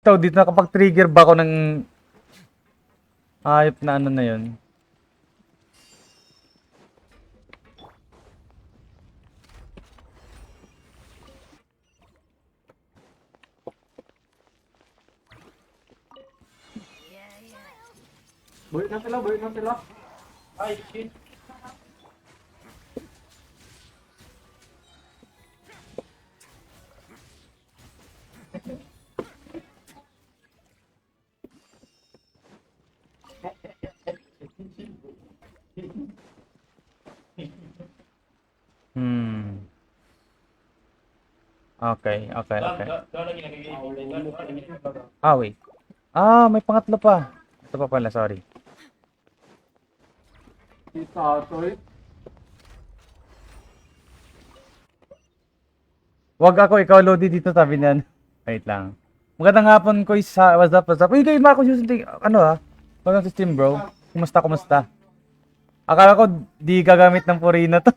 Ito, dito nakapag-trigger ba ako ng ayop na ano na yun? Buhay na sila, buhay na sila. Ay, shit. Hmm. Okay, okay, okay. Ah, wait. Ah, may pangatlo pa. Ito pa pala, sorry. Kita, sorry. Wag ako, ikaw, Lodi, dito tabi niyan. Wait lang. Magandang hapon ko isa. What's up, what's up? Uy, kayo Marcos yung ano ah? Pag sa Steam, bro. Kumusta, kumusta? Akala ko di gagamit ng Purina to.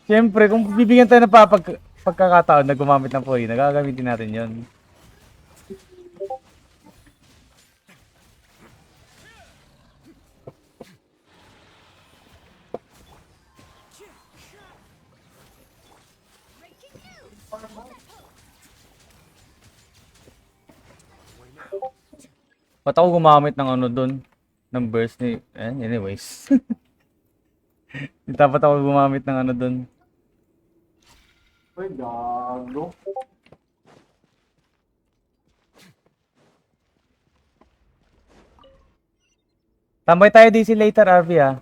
Siyempre, kung bibigyan tayo ng pagkakataon na gumamit ng Purina, gagamitin natin yon. Ba't ako gumamit ng ano dun? Ng burst ni... anyways. Hindi dapat ako gumamit ng ano dun. Ay, gago. Tambay tayo DC later, RV ah.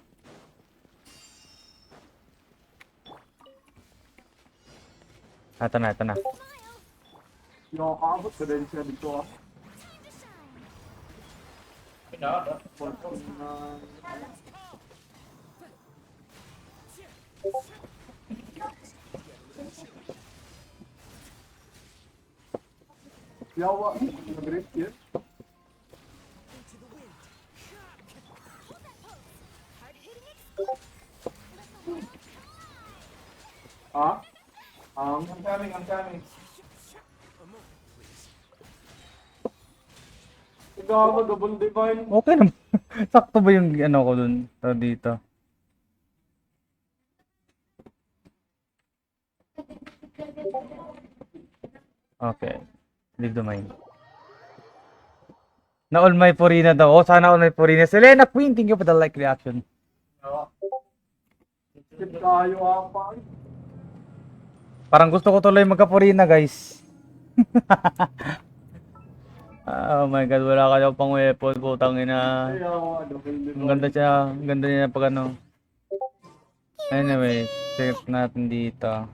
Ito na, ito na. Nakakabot ka din siya dito ah. Yawa, nag-rip yun. Ah? I'm coming, I'm coming. Gago, double divine. Okay naman. Sakto ba yung ano ko dun? So, dito. Okay. Leave the mine. Na all my Purina daw. Oh, sana all my Purina. Selena Queen, thank you for the like reaction. Shit kayo apa. Parang gusto ko tuloy magka-Purina, guys. Oh my god, wala ka daw pang weapon, putang ina. Ay, yawa, double divine. Ang ganda siya, ang ganda niya pag ano. Anyways, check natin dito.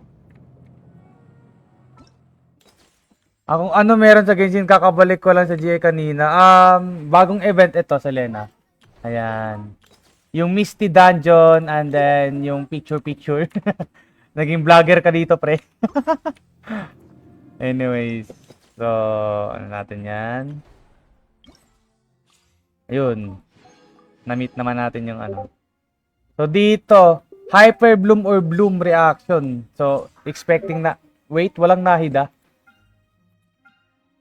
Akong ano meron sa Genshin, kakabalik ko lang sa GA kanina. Bagong event ito, Selena. Ayan. Yung Misty Dungeon and then yung picture-picture. Naging vlogger ka dito, pre. Anyways. So, ano natin yan? Ayun. Na-meet naman natin yung ano. So, dito, Hyper Bloom or Bloom reaction. So, expecting na... Wait, walang nahida.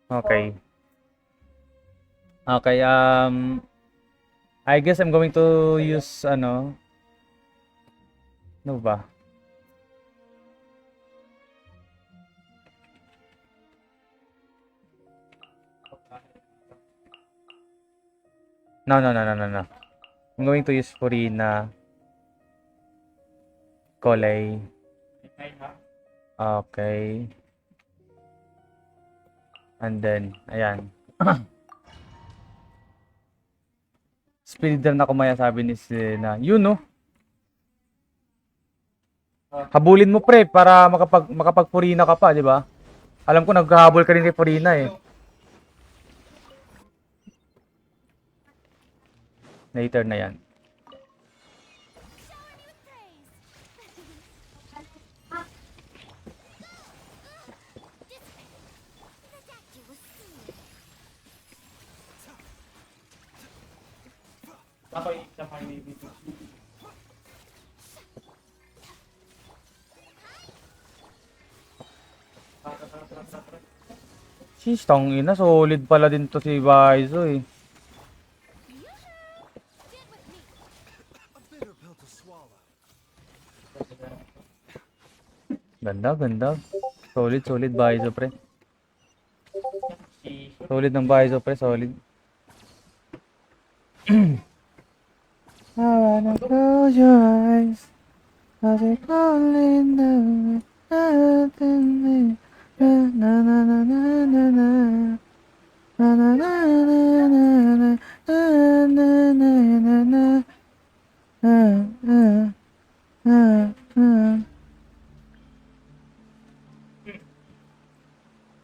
Okay. Okay, I guess I'm going to use, ano ba? No. I'm going to use Purina. Kolay. Okay. And then, ayan. Speeder na kumaya, sabi ni Sina. Yun, no? Habulin mo, pre, para makapag-Purina ka pa, di ba? Alam ko, naghahabol ka rin kay Purina, eh. Later na yan. Ako isa pa yung baby. Sheesh, tangina, solid pala din to si Baizo eh. Ganda, ganda. Solid, solid Baizo, pre. Solid ng Baizo, pre, solid. I wanna close your eyes as I call in the na na na na na na na na na na na na na na na.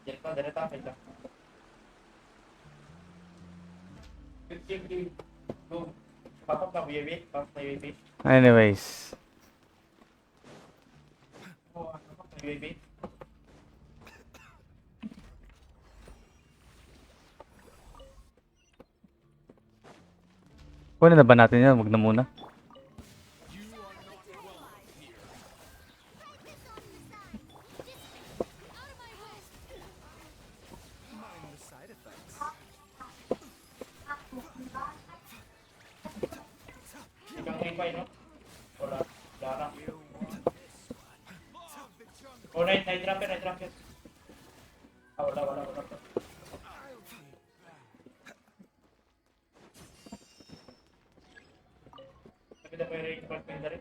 Yan pa, dala tayo lang. Go. Papap na UAV. Papap na UAV. Anyways, Papap na UAV. kunin na ba natin yan? Wag na muna. Hanggang tripay, no? Wala. Wala. Oh, night tracker, night tracker. Ah, wala. Tapi dah payah department dari.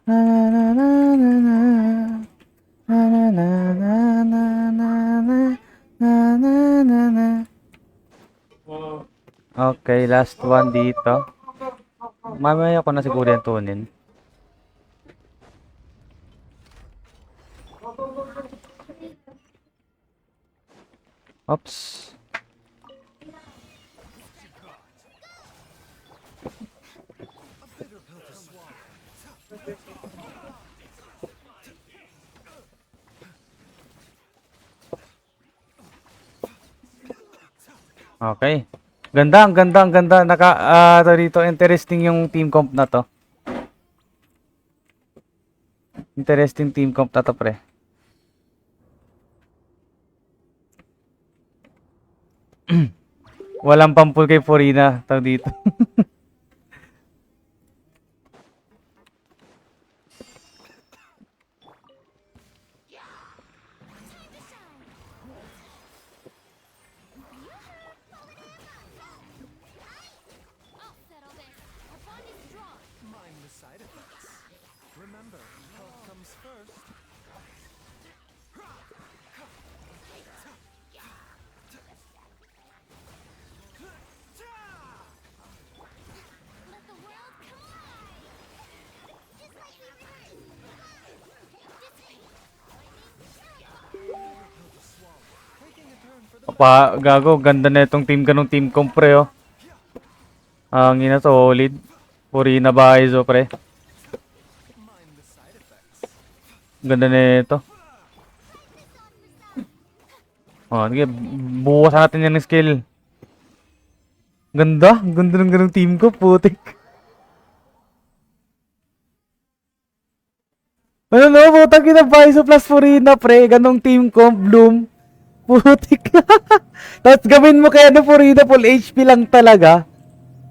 Na na na na na na na na na na na na na na na. Oh, Okay, last one dito. Mamaya ko na siguro yan tunin. Oops. Okay. Ganda, ang ganda, ang ganda. Rito, interesting yung team comp na to. Interesting team comp na to, pre. Walang pampul kay Furina. Tawag dito. Gago, ganda na itong team ganong team comp, pre, oh. Ang ina, solid. Furina Baizo, pre. Ganda na ito. Oh, sige, bukasan natin yan ng skill. Ganda, ganda ng ganong team ko, putik. Ano no, putang ina, Baizo plus Furina, pre. Ganong team comp, Bloom. Putik. Tapos gawin mo kaya na Furina, full HP lang talaga.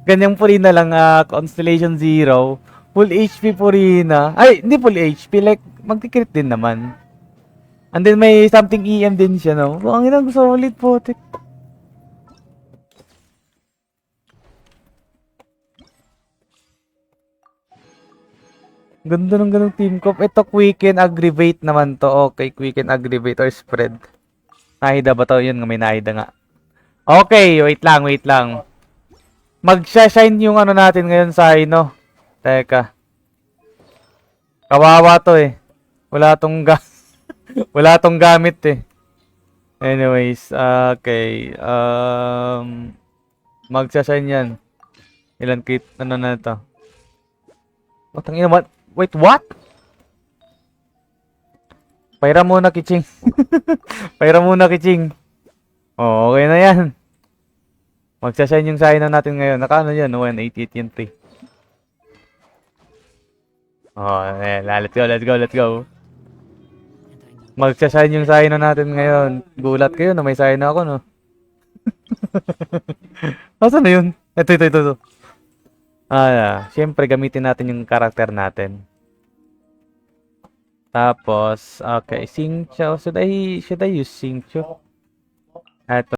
Ganyang Furina lang, Constellation Zero. Full HP Furina. Ay, hindi full HP. Like, magkikrit din naman. And then may something EM din siya, no? Ang inang solid, putik. Ganda ng ganong team comp. Ito, Quicken Aggravate naman to. Okay, Quicken Aggravate or Spread. Nahida ba to? Yun nga, may nahida nga. Okay, wait lang. Mag-shine yung ano natin ngayon sa Ino. Teka. Kawawa to eh. Wala tong wala tong gamit eh. Anyways, okay. Mag-shine yan. Ilan kit ano na to? Oh, tangina, what? Wait, what? Paira muna, Kiching. Paira muna, Kiching. Oh, okay na yan. Magsashine yung sign natin ngayon. Nakaano yan? 188 yan, pre. Oh, let's go, let's go, let's go. Magsa-shine yung Sino natin ngayon. Gulat kayo na may Sino ako, no? Asan na yun? Ito. Siyempre gamitin natin yung karakter natin. Tapos, okay, Xingqiu. Should I use Xingqiu? Eto.